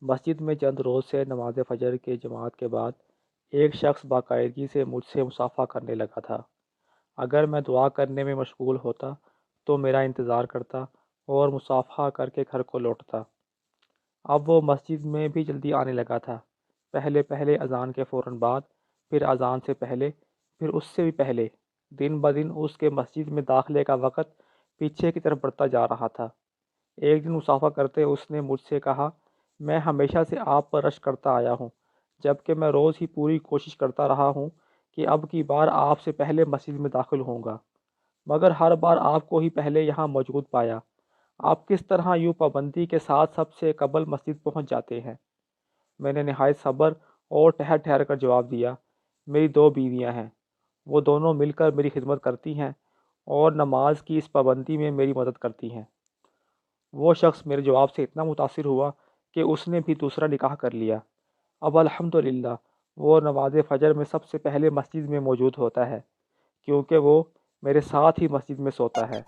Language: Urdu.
مسجد میں چند روز سے نماز فجر کے جماعت کے بعد ایک شخص باقاعدگی سے مجھ سے مصافحہ کرنے لگا تھا۔ اگر میں دعا کرنے میں مشغول ہوتا تو میرا انتظار کرتا اور مصافحہ کر کے گھر کو لوٹتا۔ اب وہ مسجد میں بھی جلدی آنے لگا تھا، پہلے پہلے اذان کے فوراً بعد، پھر اذان سے پہلے، پھر اس سے بھی پہلے۔ دن بدن اس کے مسجد میں داخلے کا وقت پیچھے کی طرف بڑھتا جا رہا تھا۔ ایک دن مصافحہ کرتے اس نے مجھ سے کہا، میں ہمیشہ سے آپ پر رشک کرتا آیا ہوں، جبکہ میں روز ہی پوری کوشش کرتا رہا ہوں کہ اب کی بار آپ سے پہلے مسجد میں داخل ہوں گا، مگر ہر بار آپ کو ہی پہلے یہاں موجود پایا۔ آپ کس طرح یوں پابندی کے ساتھ سب سے قبل مسجد پہنچ جاتے ہیں؟ میں نے نہایت صبر اور ٹھہر ٹھہر کر جواب دیا، میری دو بیویاں ہیں، وہ دونوں مل کر میری خدمت کرتی ہیں اور نماز کی اس پابندی میں میری مدد کرتی ہیں۔ وہ شخص میرے جواب سے اتنا متاثر ہوا کہ اس نے بھی دوسرا نکاح کر لیا۔ اب الحمدللہ وہ نماز فجر میں سب سے پہلے مسجد میں موجود ہوتا ہے، کیونکہ وہ میرے ساتھ ہی مسجد میں سوتا ہے۔